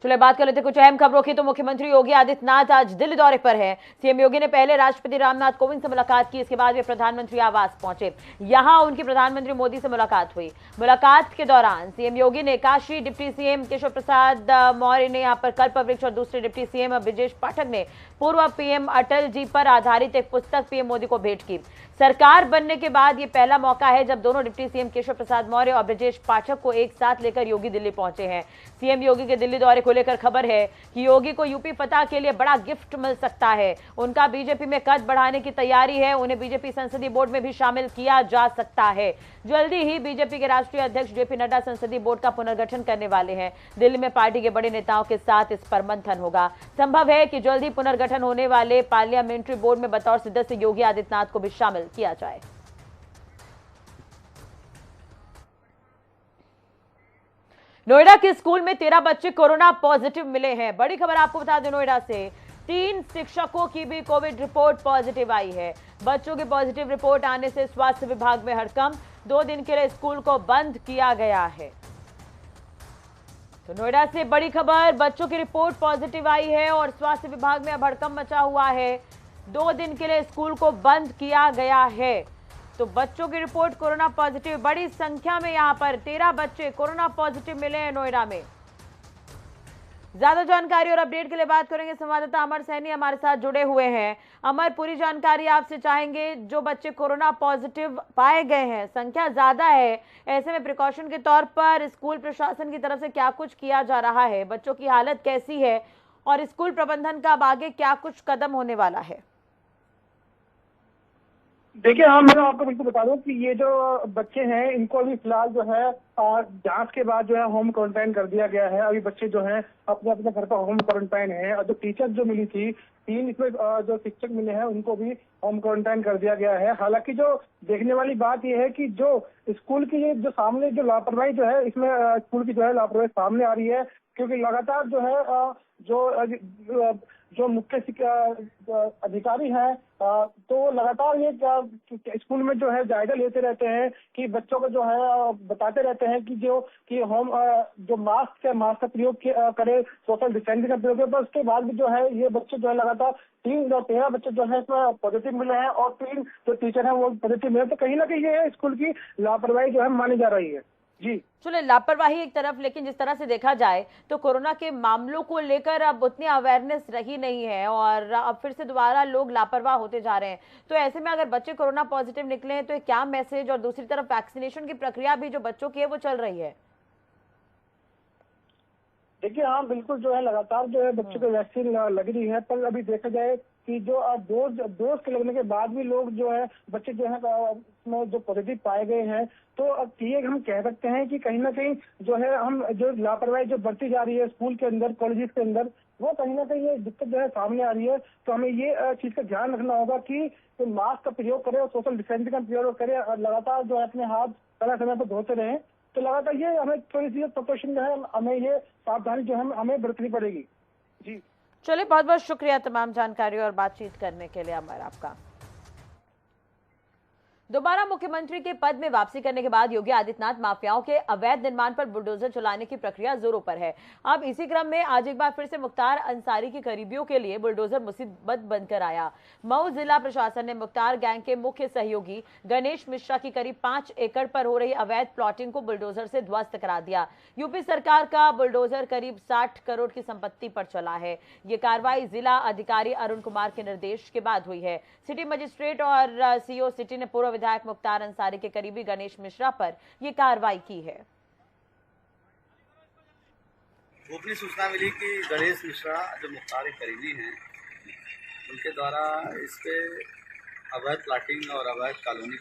चलिए बात कर लेते कुछ अहम खबरों की। तो मुख्यमंत्री योगी आदित्यनाथ आज दिल्ली दौरे पर है। सीएम योगी ने पहले राष्ट्रपति रामनाथ कोविंद से मुलाकात की, इसके बाद वे प्रधानमंत्री आवास पहुंचे। यहां उनकी प्रधानमंत्री मोदी से मुलाकात हुई। मुलाकात के दौरान सीएम योगी ने काशी डिप्टी सीएम केशव प्रसाद मौर्य ने यहां पर कल्पवृक्ष और दूसरे डिप्टी सीएम ब्रजेश पाठक ने पूर्व पीएम अटल जी पर आधारित एक पुस्तक पीएम मोदी को भेंट की। सरकार बनने के बाद ये पहला मौका है जब दोनों डिप्टी सीएम केशव प्रसाद मौर्य और ब्रजेश पाठक को एक साथ लेकर योगी दिल्ली पहुंचे हैं। सीएम योगी के दिल्ली दौरे को लेकर खबर है कि योगी को यूपी फतह के लिए बड़ा गिफ्ट मिल सकता है। उनका बीजेपी में कद बढ़ाने की तैयारी है, उन्हें बीजेपी संसदीय बोर्ड में भी शामिल किया जा सकता है। जल्दी ही बीजेपी के राष्ट्रीय अध्यक्ष जेपी नड्डा संसदीय बोर्ड का पुनर्गठन करने वाले हैं। दिल्ली में पार्टी के बड़े नेताओं के साथ इस पर मंथन होगा। संभव है कि जल्द ही पुनर्गठन होने वाले पार्लियामेंट्री बोर्ड में बतौर सदस्य योगी आदित्यनाथ को भी शामिल किया जाए। नोएडा के स्कूल में 13 बच्चे कोरोना पॉजिटिव मिले हैं। बड़ी खबर आपको बता दें, नोएडा से 3 शिक्षकों की भी कोविड रिपोर्ट पॉजिटिव आई है। बच्चों की पॉजिटिव रिपोर्ट आने से स्वास्थ्य विभाग में हड़कंप। 2 दिन के लिए स्कूल को बंद किया गया है। तो नोएडा से बड़ी खबर, बच्चों की रिपोर्ट पॉजिटिव आई है और स्वास्थ्य विभाग में अब हड़कंप मचा हुआ है। 2 दिन के लिए स्कूल को बंद किया गया है। तो बच्चों की रिपोर्ट कोरोना पॉजिटिव, बड़ी संख्या में यहां पर 13 बच्चे कोरोना पॉजिटिव मिले हैं नोएडा में। ज्यादा जानकारी और अपडेट के लिए बात करेंगे संवाददाता अमर सैनी हमारे साथ जुड़े हुए हैं। अमर, पूरी जानकारी आपसे चाहेंगे। जो बच्चे कोरोना पॉजिटिव पाए गए हैं, संख्या ज्यादा है, ऐसे में प्रिकॉशन के तौर पर स्कूल प्रशासन की तरफ से क्या कुछ किया जा रहा है, बच्चों की हालत कैसी है और स्कूल प्रबंधन का अब आगे क्या कुछ कदम होने वाला है? देखिए, हाँ, मैं आपको बिल्कुल बता दूं कि ये जो बच्चे हैं इनको अभी फिलहाल जो है जांच के बाद जो है होम क्वारंटाइन कर दिया गया है। अभी बच्चे जो हैं अपने अपने घर पर होम क्वारंटाइन है। और जो टीचर जो मिली थी, 3 इसमें जो शिक्षक मिले हैं उनको भी होम क्वारंटाइन कर दिया गया है। हालांकि जो देखने वाली बात यह है कि जो स्कूल की ये जो सामने जो लापरवाही जो है, इसमें स्कूल की जो है लापरवाही सामने आ रही है। क्योंकि लगातार जो है जो मुख्य अधिकारी हैं तो लगातार ये स्कूल में जो है जायजा लेते रहते हैं कि बच्चों को जो है बताते रहते हैं कि जो मास्क का प्रयोग करे, सोशल डिस्टेंसिंग का प्रयोग करे। पर उसके बाद भी जो है ये बच्चे जो है लगातार 13 बच्चे जो है इसमें पॉजिटिव मिले हैं और 3 जो टीचर हैं वो पॉजिटिव मिले। तो कहीं ना कहीं ये स्कूल की लापरवाही जो है मानी जा रही है। जी चलो, लापरवाही एक तरफ, लेकिन जिस तरह से देखा जाए तो कोरोना के मामलों को लेकर अब उतनी अवेयरनेस रही नहीं है और अब फिर से दोबारा लोग लापरवाह होते जा रहे हैं। तो ऐसे में अगर बच्चे कोरोना पॉजिटिव निकले हैं तो एक क्या मैसेज, और दूसरी तरफ वैक्सीनेशन की प्रक्रिया भी जो बच्चों की है वो चल रही है। देखिए, हाँ, बिल्कुल जो है लगातार जो है बच्चों को वैक्सीन लग रही है। पर अभी देखा जाए कि जो डोज के लगने के बाद भी लोग जो है बच्चे जो है उसमें जो पॉजिटिव पाए गए हैं। तो अब ये हम कह सकते हैं कि कहीं ना कहीं जो है हम जो लापरवाही जो बढ़ती जा रही है स्कूल के अंदर, कॉलेजेस के अंदर, वो कहीं ना कहीं ये दिक्कत जो है सामने आ रही है। तो हमें ये चीज का ध्यान रखना होगा कि तो मास्क का प्रयोग करें और सोशल डिस्टेंसिंग का प्रयोग करें और लगातार जो है अपने हाथ समय समय पर धोते रहें। तो लगातार ये हमें थोड़ी सी प्रिकॉशन जो है, हमें ये सावधानी जो है हमें बरतनी पड़ेगी। जी चलिए, बहुत बहुत शुक्रिया तमाम जानकारी और बातचीत करने के लिए अमर आपका। दोबारा मुख्यमंत्री के पद में वापसी करने के बाद योगी आदित्यनाथ माफियाओं के अवैध निर्माण पर बुलडोजर चलाने की प्रक्रिया जोरों पर है। अब इसी क्रम में आज एक बार फिर से मुख्तार अंसारी के करीबियों के लिए बुलडोजर मुसीबत बनकर आया। मऊ जिला प्रशासन ने मुख्तार गैंग के मुख्य सहयोगी गणेश मिश्रा की करीब 5 एकड़ पर हो रही अवैध प्लॉटिंग को बुलडोजर से ध्वस्त करा दिया। यूपी सरकार का बुलडोजर करीब 60 करोड़ की संपत्ति पर चला है। ये कार्रवाई जिला अधिकारी अरुण कुमार के निर्देश के बाद हुई है। सिटी मजिस्ट्रेट और सीओ सिटी ने पूर्व विधायक मुख्तार अंसारी के करीबी गणेश मिश्रा पर यह कार्रवाई की है। गोपनीय सूचना मिली कि गणेश मिश्रा जो मुख्तार के करीबी हैं, उनके द्वारा इस पे अवैध प्लाटिंग और अवैध कॉलोनी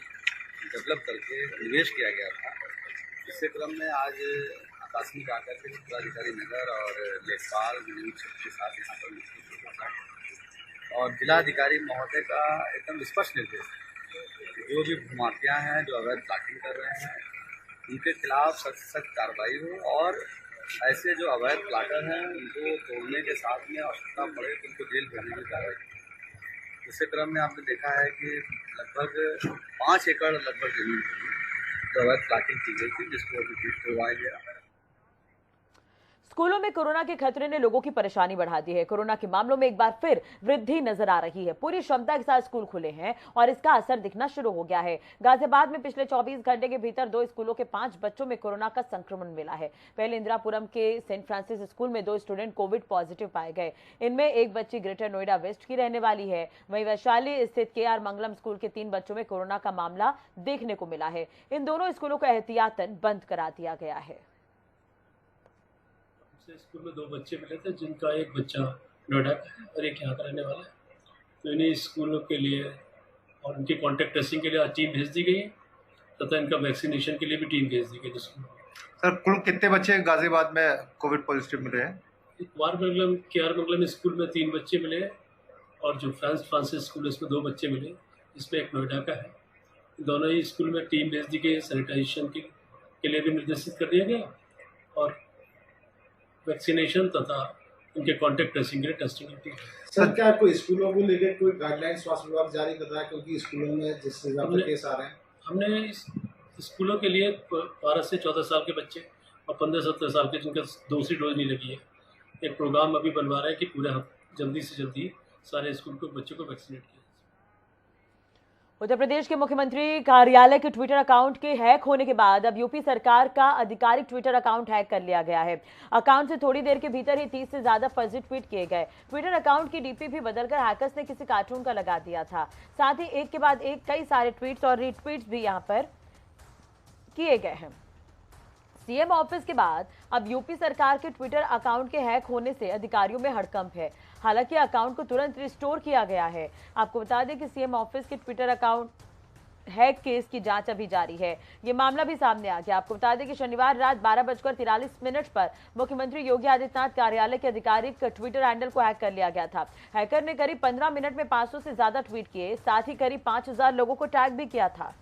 डेवलप करके निवेश किया गया था। इसी क्रम में आज आकस्मिक आकर के जिलाधिकारी नगर और लेखपाल के साथ यहाँ पर और जिलाधिकारी महोदय का एकदम स्पष्ट निर्देश, जो भी भूमाफिया हैं जो अवैध प्लाटिंग कर रहे हैं उनके खिलाफ सख्त सख्त कार्रवाई हो और ऐसे जो अवैध प्लाटर हैं उनको तोड़ने के साथ में आवश्यकता पड़े तो उनको जेल भेजने की कार्रवाई। इसी क्रम में आपने देखा है कि लगभग 5 एकड़ लगभग जमीन जो अवैध प्लाटिंग की गई थी, जिसको अभी करवाया गया। स्कूलों में कोरोना के खतरे ने लोगों की परेशानी बढ़ा दी है। कोरोना के मामलों में एक बार फिर वृद्धि नजर आ रही है। पूरी क्षमता के साथ स्कूल खुले हैं और इसका असर दिखना शुरू हो गया है। गाजियाबाद में पिछले 24 घंटे के भीतर 2 स्कूलों के 5 बच्चों में कोरोना का संक्रमण मिला है। पहले इंदिरापुरम के सेंट फ्रांसिस स्कूल में 2 स्टूडेंट कोविड पॉजिटिव पाए गए। इनमें एक बच्ची ग्रेटर नोएडा वेस्ट की रहने वाली है। वहीं वैशाली स्थित KR मंगलम स्कूल के 3 बच्चों में कोरोना का मामला देखने को मिला है। इन दोनों स्कूलों को एहतियातन बंद करा दिया गया है। स्कूल में 2 बच्चे मिले थे, जिनका एक बच्चा नोएडा का है और एक यहाँ का रहने वाला है। तो इन्हीं स्कूलों के लिए और उनकी कॉन्टैक्ट ट्रेसिंग के लिए आज टीम भेज दी गई है तथा इनका वैक्सीनेशन के लिए भी टीम भेज दी गई स्कूल। सर, कुल कितने बच्चे गाजियाबाद में कोविड पॉजिटिव मिले हैं? KR मंगलम स्कूल में 3 बच्चे मिले और जो सेंट फ्रांसिस स्कूल है इसमें 2 बच्चे मिले, जिसमें एक नोएडा का है। दोनों ही स्कूल में टीम भेज दी गई, सैनिटाइजेशन के लिए भी निर्देशित कर दिया गया और वैक्सीनेशन तथा उनके कॉन्टैक्ट ट्रेसिंग के लिए टेस्टिंग होती है। सर, क्या कोई स्कूलों को लेकर कोई गाइडलाइन स्वास्थ्य विभाग जारी कर रहा है, क्योंकि स्कूलों में जिस हिसाब से केस आ रहे हैं? हमने स्कूलों के लिए 12 से 14 साल के बच्चे और 15-17 साल के जिनका दूसरी डोज नहीं लगी है, एक प्रोग्राम अभी बनवा रहे हैं कि पूरे जल्दी से जल्दी सारे स्कूल को बच्चों को वैक्सीनेट किया। उत्तर प्रदेश के मुख्यमंत्री कार्यालय के ट्विटर अकाउंट के हैक होने के बाद अब यूपी सरकार का आधिकारिक ट्विटर अकाउंट हैक कर लिया गया है। अकाउंट से थोड़ी देर के भीतर ही 30 से ज्यादा फर्जी ट्वीट किए गए। ट्विटर अकाउंट की डीपी भी बदलकर हैकर्स ने किसी कार्टून का लगा दिया था। साथ ही एक के बाद एक कई सारे ट्वीट्स और रीट्वीट्स भी यहां पर किए गए हैं। सीएम ऑफिस के बाद अब यूपी सरकार के ट्विटर अकाउंट के हैक होने से अधिकारियों में हड़कंप है। हालांकि अकाउंट को तुरंत रिस्टोर किया गया है। आपको बता दें कि सीएम ऑफिस के ट्विटर अकाउंट हैक केस की जांच अभी जारी है। ये मामला भी सामने आ गया। आपको बता दें कि शनिवार रात 12:43 पर मुख्यमंत्री योगी आदित्यनाथ कार्यालय के आधिकारिक ट्विटर हैंडल को हैक कर लिया गया था। हैकर ने करीब 15 मिनट में 500 से ज्यादा ट्वीट किए, साथ ही करीब 5000 लोगों को टैग भी किया था।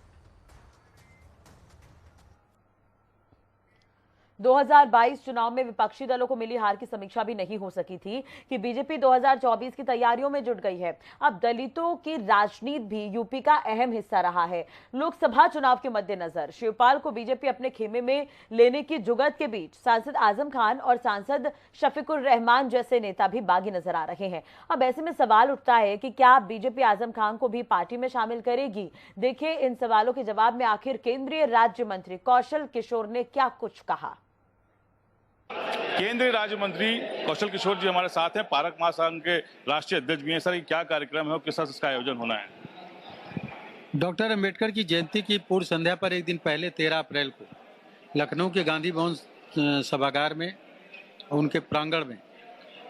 2022 चुनाव में विपक्षी दलों को मिली हार की समीक्षा भी नहीं हो सकी थी कि बीजेपी 2024 की तैयारियों में जुट गई है। अब दलितों की राजनीति भी यूपी का अहम हिस्सा रहा है। लोकसभा चुनाव के मद्देनजर शिवपाल को बीजेपी अपने खेमे में लेने की जुगत के बीच सांसद आजम खान और सांसद शफीकुर रहमान जैसे नेता भी बागी नजर आ रहे हैं। अब ऐसे में सवाल उठता है कि क्या बीजेपी आजम खान को भी पार्टी में शामिल करेगी? देखिए इन सवालों के जवाब में आखिर केंद्रीय राज्य मंत्री कौशल किशोर ने क्या कुछ कहा। केंद्रीय राज्य मंत्री कौशल किशोर जी हमारे साथ हैं, पारक महासंघ के राष्ट्रीय अध्यक्ष भी हैं। सर, ये क्या कार्यक्रम है और किस तरह इसका आयोजन होना है? डॉक्टर अंबेडकर की जयंती की पूर्व संध्या पर एक दिन पहले 13 अप्रैल को लखनऊ के गांधी भवन सभागार में उनके प्रांगण में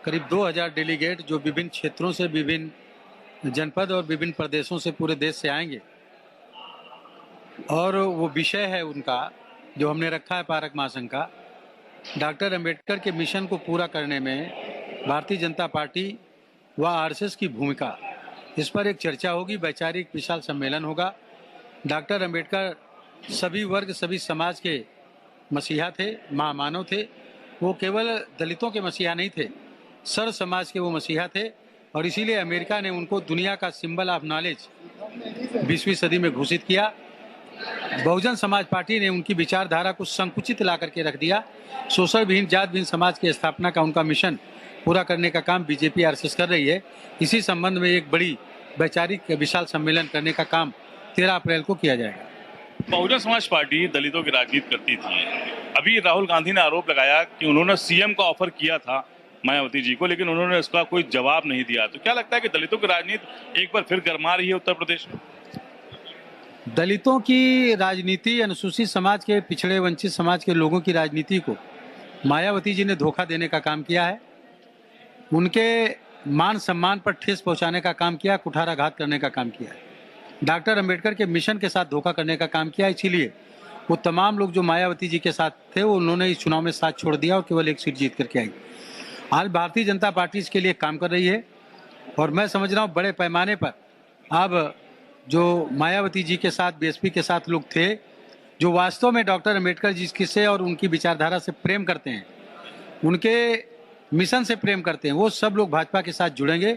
करीब 2000 डेलीगेट जो विभिन्न क्षेत्रों से, विभिन्न जनपद और विभिन्न प्रदेशों से पूरे देश से आएंगे और वो विषय है उनका जो हमने रखा है पारक महासंघ का, डॉक्टर अंबेडकर के मिशन को पूरा करने में भारतीय जनता पार्टी व आरएसएस की भूमिका, इस पर एक चर्चा होगी। वैचारिक विशाल सम्मेलन होगा। डॉक्टर अंबेडकर सभी वर्ग, सभी समाज के मसीहा थे, महामानव थे। वो केवल दलितों के मसीहा नहीं थे, सर्व समाज के वो मसीहा थे और इसीलिए अमेरिका ने उनको दुनिया का सिंबल ऑफ नॉलेज 20वीं सदी में घोषित किया। बहुजन समाज पार्टी ने उनकी विचारधारा को संकुचित ला करके रख दिया। शोषण विहीन, जात विहीन समाज की स्थापना का उनका मिशन पूरा करने का काम बीजेपी आरएसएस कर रही है। इसी संबंध में एक बड़ी वैचारिक विशाल सम्मेलन करने का काम 13 अप्रैल को किया जाएगा। बहुजन समाज पार्टी दलितों की राजनीति करती थी। अभी राहुल गांधी ने आरोप लगाया कि उन्होंने सीएम का ऑफर किया था मायावती जी को, लेकिन उन्होंने उसका कोई जवाब नहीं दिया। तो क्या लगता है कि दलितों की राजनीति एक बार फिर गरमा रही है उत्तर प्रदेश में? दलितों की राजनीति, अनुसूचित समाज के, पिछड़े वंचित समाज के लोगों की राजनीति को मायावती जी ने धोखा देने का काम किया है। उनके मान सम्मान पर ठेस पहुंचाने का काम किया, कुठाराघात करने का काम किया है। डॉक्टर अंबेडकर के मिशन के साथ धोखा करने का काम किया। इसीलिए वो तमाम लोग जो मायावती जी के साथ थे वो उन्होंने इस चुनाव में साथ छोड़ दिया और केवल एक सीट जीत करके आई। आज भारतीय जनता पार्टी इसके लिए काम कर रही है और मैं समझ रहा हूँ बड़े पैमाने पर अब जो मायावती जी के साथ, बीएसपी के साथ लोग थे जो वास्तव में डॉक्टर अंबेडकर जी से और उनकी विचारधारा से प्रेम करते हैं, उनके मिशन से प्रेम करते हैं, वो सब लोग भाजपा के साथ जुड़ेंगे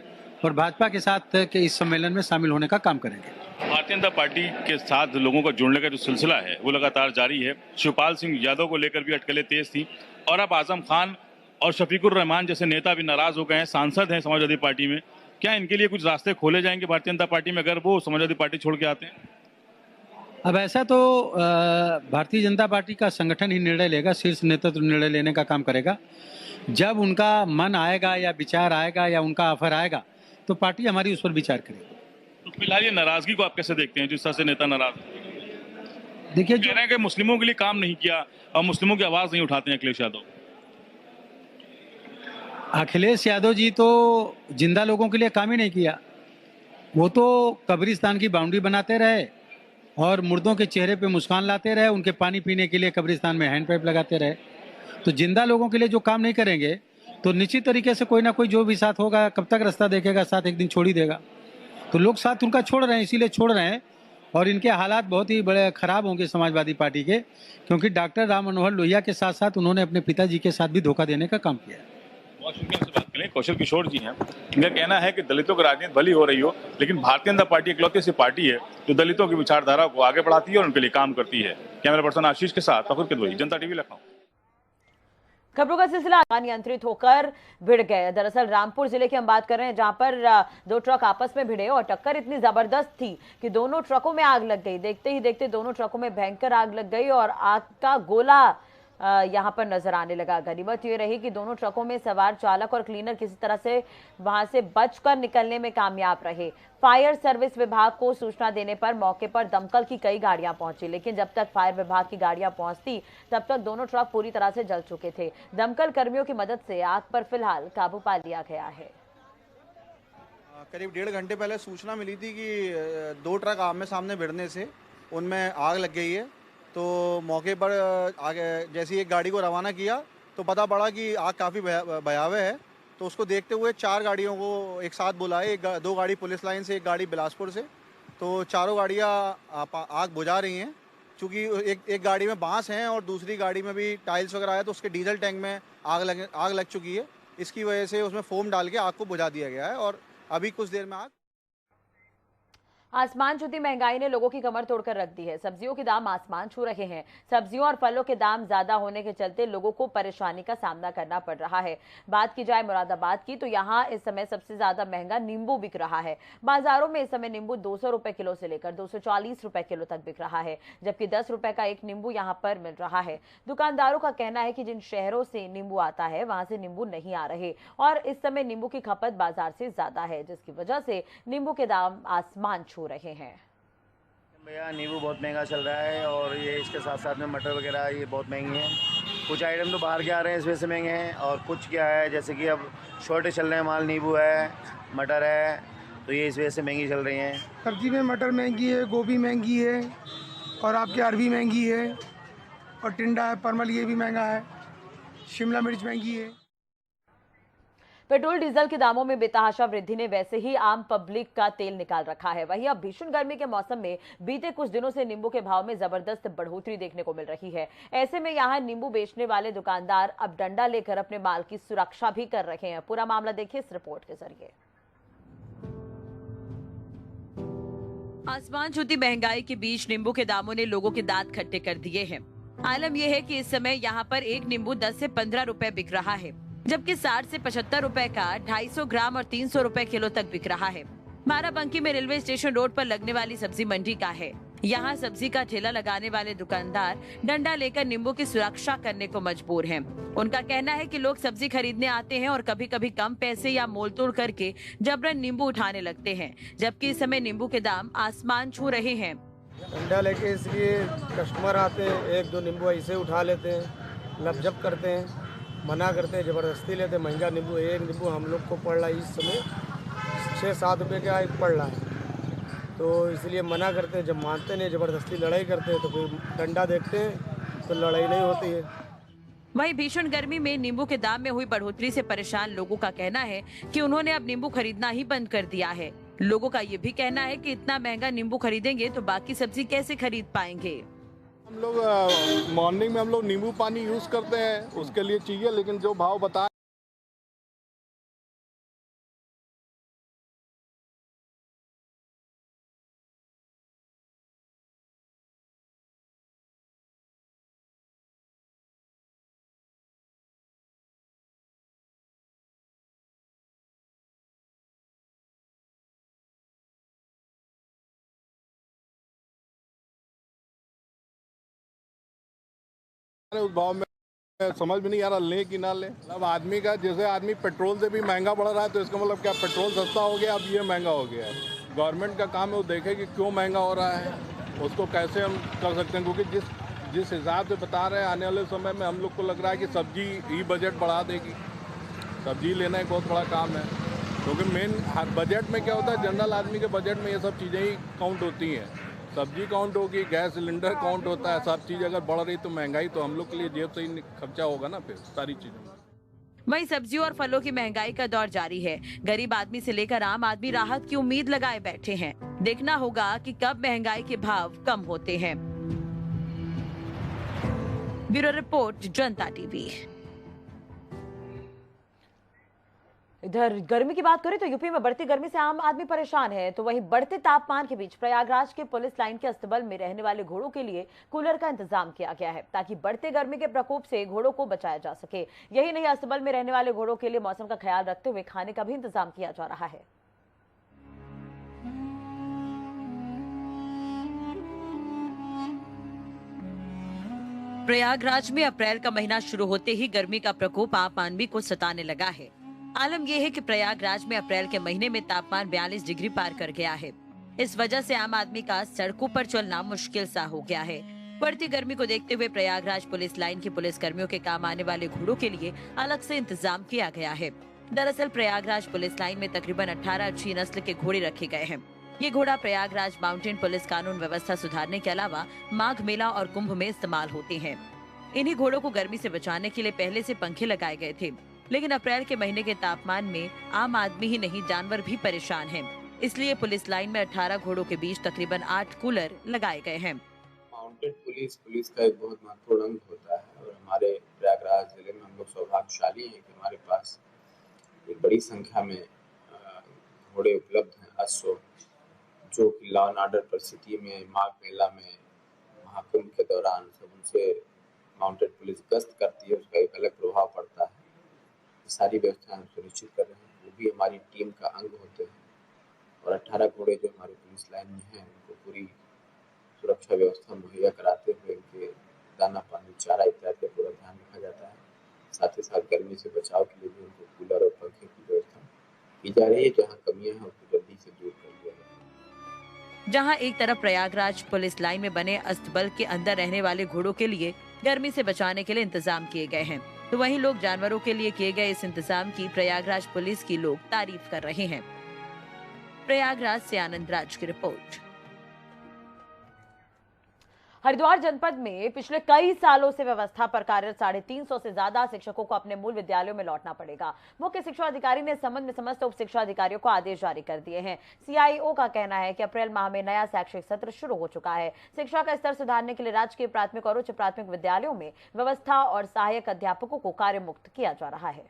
और भाजपा के साथ के इस सम्मेलन में शामिल होने का काम करेंगे। भारतीय जनता पार्टी के साथ लोगों का जुड़ने का जो सिलसिला है वो लगातार जारी है। शिवपाल सिंह यादव को लेकर भी अटकलें तेज थी और अब आजम खान और शफीकुर रहमान जैसे नेता भी नाराज हो गए हैं, सांसद हैं समाजवादी पार्टी में। क्या इनके लिए कुछ रास्ते खोले जाएंगे भारतीय जनता पार्टी में अगर वो समाजवादी पार्टी छोड़ के आते हैं? अब ऐसा तो भारतीय जनता पार्टी का संगठन ही निर्णय लेगा, शीर्ष नेतृत्व निर्णय लेने का काम करेगा। जब उनका मन आएगा या विचार आएगा या उनका ऑफर आएगा तो पार्टी हमारी उस पर विचार करेगी। तो फिलहाल ये नाराजगी को आप कैसे देखते हैं जिस तरह से नेता नाराज हैं? देखिए, कह रहे हैं कि मुस्लिमों के लिए काम नहीं किया और मुस्लिमों की आवाज नहीं उठाते हैं अखिलेश यादव। अखिलेश यादव जी तो जिंदा लोगों के लिए काम ही नहीं किया। वो तो कब्रिस्तान की बाउंड्री बनाते रहे और मुर्दों के चेहरे पे मुस्कान लाते रहे, उनके पानी पीने के लिए कब्रिस्तान में हैंड पाइप लगाते रहे। तो जिंदा लोगों के लिए जो काम नहीं करेंगे तो निश्चित तरीके से कोई ना कोई जो भी साथ होगा, कब तक रास्ता देखेगा, साथ एक दिन छोड़ ही देगा। तो लोग साथ उनका छोड़ रहे हैं, इसीलिए छोड़ रहे हैं। और इनके हालात बहुत ही बड़े खराब होंगे समाजवादी पार्टी के, क्योंकि डॉक्टर राम मनोहर लोहिया के साथ साथ उन्होंने अपने पिताजी के साथ भी धोखा देने का काम किया है। बहुत शुक्रिया, आपसे बात करें। कौशल किशोर जी हैं, इनका कहना है कि दलितों की राजनीति भली हो रही हो, लेकिन भारतीय जनता पार्टी इकलौती सी पार्टी है जो दलितों की विचारधारा को आगे बढ़ाती है और उनके लिए काम करती है। कैमरा पर्सन आशीष के साथ फखर किदवई, जनता टीवी लखनऊ। खबरों का सिलसिला नियंत्रित होकर भिड़ गए। दरअसल रामपुर जिले की हम बात कर रहे हैं, जहां पर दो ट्रक आपस में भिड़े और टक्कर इतनी जबरदस्त थी कि दोनों ट्रकों में आग लग गई। देखते ही देखते दोनों ट्रकों में भयंकर आग लग गई और आग का गोला यहां पर नजर आने लगा। गनीमत ये रही कि दोनों ट्रकों में सवार चालक और क्लीनर किसी तरह से वहां से बचकर निकलने में कामयाब रहे। फायर सर्विस विभाग को सूचना देने पर मौके पर दमकल की कई गाड़ियां पहुंची, लेकिन जब तक फायर विभाग की गाड़ियां पहुंचती तब तक दोनों ट्रक पूरी तरह से जल चुके थे। दमकल कर्मियों की मदद से आग पर फिलहाल काबू पा लिया गया है। करीब 1.5 घंटे पहले सूचना मिली थी कि 2 ट्रक आमने सामने भिड़ने से उनमें आग लग गई है। तो मौके पर आगे जैसे एक गाड़ी को रवाना किया तो पता पड़ा कि आग काफ़ी भयावह है। तो उसको देखते हुए 4 गाड़ियों को एक साथ बुलाए, 2 गाड़ी पुलिस लाइन से, एक गाड़ी बिलासपुर से। तो चारों गाड़ियाँ आग बुझा रही हैं। चूँकि एक गाड़ी में बांस हैं और दूसरी गाड़ी में भी टाइल्स वगैरह है, तो उसके डीजल टैंक में आग लग चुकी है। इसकी वजह से उसमें फोम डाल के आग को बुझा दिया गया है और अभी कुछ देर में आग। आसमान छूती महंगाई ने लोगों की कमर तोड़कर रख दी है। सब्जियों के दाम आसमान छू रहे हैं। सब्जियों और फलों के दाम ज्यादा होने के चलते लोगों को परेशानी का सामना करना पड़ रहा है। बात की जाए मुरादाबाद की तो यहाँ इस समय सबसे ज्यादा महंगा नींबू बिक रहा है। बाजारों में इस समय नींबू 200 रुपए किलो से लेकर 240 रुपए किलो तक बिक रहा है, जबकि 10 रुपए का एक नींबू यहाँ पर मिल रहा है। दुकानदारों का कहना है कि जिन शहरों से नींबू आता है वहां से नींबू नहीं आ रहे और इस समय नींबू की खपत बाजार से ज्यादा है, जिसकी वजह से नींबू के दाम आसमान छू रहे हैं। भैया नींबू बहुत महंगा चल रहा है और ये इसके साथ साथ में मटर वगैरह ये बहुत महंगी हैं। कुछ आइटम तो बाहर के आ रहे हैं, इस वजह से महंगे हैं, और कुछ क्या है जैसे कि अब शॉर्टेज चल रहे हैं, माल नींबू है, मटर है, तो ये इस वजह से महंगी चल रही हैं। सब्जी में मटर महंगी है, गोभी महंगी है और आपकी अरबी महंगी है और टिंडा है, परमल ये भी महंगा है, शिमला मिर्च महंगी है। पेट्रोल डीजल के दामों में बेतहाशा वृद्धि ने वैसे ही आम पब्लिक का तेल निकाल रखा है। वहीं अब भीषण गर्मी के मौसम में बीते कुछ दिनों से नींबू के भाव में जबरदस्त बढ़ोतरी देखने को मिल रही है। ऐसे में यहां नींबू बेचने वाले दुकानदार अब डंडा लेकर अपने माल की सुरक्षा भी कर रहे हैं। पूरा मामला देखिए इस रिपोर्ट के जरिए। आसमान छूती महंगाई के बीच नींबू के दामों ने लोगों के दांत खट्टे कर दिए हैं। आलम यह है कि इस समय यहाँ पर एक नींबू 10 से 15 रुपए बिक रहा है, जबकि 60 से 75 रुपए का 250 ग्राम और 300 रुपए किलो तक बिक रहा है। बाराबंकी में रेलवे स्टेशन रोड पर लगने वाली सब्जी मंडी का है। यहाँ सब्जी का ठेला लगाने वाले दुकानदार डंडा लेकर नींबू की सुरक्षा करने को मजबूर हैं। उनका कहना है कि लोग सब्जी खरीदने आते हैं और कभी कभी कम पैसे या मोलतोड़ करके जबरन नींबू उठाने लगते हैं, जबकि इस समय नींबू के दाम आसमान छू रहे हैं। डंडा लेके इसलिए कस्टमर आते हैं, 1-2 नींबू ऐसे उठा लेते हैं, लपजप करते हैं, मना करते हैं, ज़बरदस्ती लेते हैं। महंगा नींबू, एक नींबू हम लोग को पड़ रहा है इस समय 6-7 रुपये का एक पड़ रहा है, तो इसलिए मना करते हैं। जब मानते नहीं, ज़बरदस्ती लड़ाई करते हैं, तो फिर डंडा देखते हैं तो लड़ाई नहीं होती है। वहीं भीषण गर्मी में नींबू के दाम में हुई बढ़ोतरी से परेशान लोगों का कहना है कि उन्होंने अब नींबू खरीदना ही बंद कर दिया है। लोगों का ये भी कहना है कि इतना महंगा नींबू खरीदेंगे तो बाकी सब्जी कैसे खरीद पाएंगे। हम लोग मॉर्निंग में हम लोग नींबू पानी यूज़ करते हैं, उसके लिए चाहिए, लेकिन जो भाव बताए उस भाव में समझ में नहीं आ रहा ले कि ना ले। अब आदमी का जैसे आदमी पेट्रोल से भी महंगा बढ़ रहा है, तो इसका मतलब क्या पेट्रोल सस्ता हो गया, अब ये महंगा हो गया है। गवर्नमेंट का काम है वो देखे कि क्यों महंगा हो रहा है, उसको कैसे हम कर सकते हैं, क्योंकि जिस हिसाब से बता रहे हैं आने वाले समय में हम लोग को लग रहा है कि सब्जी ही बजट बढ़ा देगी। सब्जी लेना एक बहुत बड़ा काम है, क्योंकि मेन बजट में क्या होता है, जनरल आदमी के बजट में ये सब चीज़ें ही काउंट होती हैं। सब्जी काउंट होगी, गैस सिलेंडर काउंट होता है, सब चीज़ अगर बढ़ रही तो महंगाई तो हम लोग के लिए जेब से ही खर्चा होगा ना, फिर सारी चीज़ें। वहीं सब्जियों और फलों की महंगाई का दौर जारी है। गरीब आदमी से लेकर आम आदमी राहत की उम्मीद लगाए बैठे हैं। देखना होगा कि कब महंगाई के भाव कम होते हैं। ब्यूरो रिपोर्ट, जनता टीवी। इधर गर्मी की बात करें तो यूपी में बढ़ती गर्मी से आम आदमी परेशान है, तो वहीं बढ़ते तापमान के बीच प्रयागराज के पुलिस लाइन के अस्तबल में रहने वाले घोड़ों के लिए कूलर का इंतजाम किया गया है, ताकि बढ़ते गर्मी के प्रकोप से घोड़ों को बचाया जा सके। यही नहीं, अस्तबल में रहने वाले घोड़ों के लिए मौसम का ख्याल रखते हुए खाने का भी इंतजाम किया जा रहा है। प्रयागराज में अप्रैल का महीना शुरू होते ही गर्मी का प्रकोप आम आदमी को सताने लगा है। आलम यह है कि प्रयागराज में अप्रैल के महीने में तापमान 42 डिग्री पार कर गया है। इस वजह से आम आदमी का सड़कों पर चलना मुश्किल सा हो गया है। बढ़ती गर्मी को देखते हुए प्रयागराज पुलिस लाइन के पुलिस कर्मियों के काम आने वाले घोड़ों के लिए अलग से इंतजाम किया गया है। दरअसल प्रयागराज पुलिस लाइन में तकरीबन 18 अच्छी नस्ल के घोड़े रखे गए हैं। ये घोड़ा प्रयागराज माउंटेन पुलिस कानून व्यवस्था सुधारने के अलावा माघ मेला और कुंभ में इस्तेमाल होते हैं। इन्हीं घोड़ों को गर्मी से बचाने के लिए पहले से पंखे लगाए गए थे, लेकिन अप्रैल के महीने के तापमान में आम आदमी ही नहीं जानवर भी परेशान हैं। इसलिए पुलिस लाइन में 18 घोड़ों के बीच तकरीबन 8 कूलर लगाए गए हैं। माउंटेड पुलिस का एक बहुत महत्वपूर्ण अंग होता है और हमारे प्रयागराज जिले में हम लोग सौभाग्यशाली हैं कि हमारे पास एक बड़ी संख्या में घोड़े उपलब्ध हैं, अश्व, जो कि लॉ एंड ऑर्डर परिस्थिति में माघ मेला में महाकुंभ के दौरान सब उनसे माउंटेड पुलिस गश्त करती है, उसका एक अलग प्रभाव पड़ता है। सारी व्यवस्था हम सुनिश्चित कर रहे हैं, वो भी हमारी टीम का अंग होते हैं। और 18 घोड़े जो हमारे पुलिस लाइन में हैं, उनको पूरी सुरक्षा व्यवस्था मुहैया कराते हुए उनके दाना पानी चारा इत्यादि का पूरा ध्यान रखा जाता है। साथ ही साथ गर्मी से बचाव के लिए भी उनको कूलर और पंखे की व्यवस्था की जा रही है। जहाँ कमियां हैं उसको जल्दी से दूर कर दिया जाए। जहां एक तरफ प्रयागराज पुलिस लाइन में बने अस्तबल के अंदर रहने वाले घोड़ों के लिए गर्मी से बचाने के लिए इंतजाम किए गए हैं, तो वहीं लोग जानवरों के लिए किए गए इस इंतजाम की प्रयागराज पुलिस की लोग तारीफ कर रहे हैं। प्रयागराज से आनंद राज की रिपोर्ट। हरिद्वार जनपद में पिछले कई सालों से व्यवस्था पर कार्यरत 350 से ज्यादा शिक्षकों को अपने मूल विद्यालयों में लौटना पड़ेगा। मुख्य शिक्षा अधिकारी ने इस संबंध में समस्त उप शिक्षा अधिकारियों को आदेश जारी कर दिए हैं। CIO का कहना है कि अप्रैल माह में नया शैक्षिक सत्र शुरू हो चुका है। शिक्षा का स्तर सुधारने के लिए राजकीय प्राथमिक और उच्च प्राथमिक विद्यालयों में व्यवस्था और सहायक अध्यापकों को कार्य मुक्त किया जा रहा है।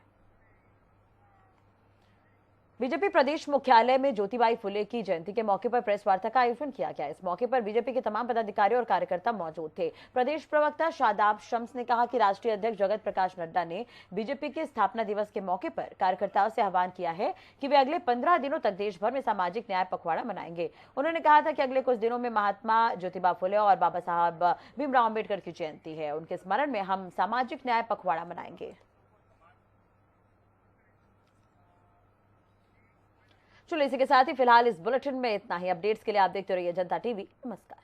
बीजेपी प्रदेश मुख्यालय में ज्योतिबाई फुले की जयंती के मौके पर प्रेस वार्ता का आयोजन किया गया। इस मौके पर बीजेपी के तमाम पदाधिकारी और कार्यकर्ता मौजूद थे। प्रदेश प्रवक्ता शादाब शम्स ने कहा कि राष्ट्रीय अध्यक्ष जगत प्रकाश नड्डा ने बीजेपी के स्थापना दिवस के मौके पर कार्यकर्ताओं से आह्वान किया है कि वे अगले 15 दिनों तक देश भर में सामाजिक न्याय पखवाड़ा मनाएंगे। उन्होंने कहा था कि अगले कुछ दिनों में महात्मा ज्योतिबा फुले और बाबा साहब भीमराव अम्बेडकर की जयंती है। उनके स्मरण में हम सामाजिक न्याय पखवाड़ा मनाएंगे। चलो इसी के साथ ही फिलहाल इस बुलेटिन में इतना ही। अपडेट्स के लिए आप देखते रहिए जनता टीवी। नमस्कार।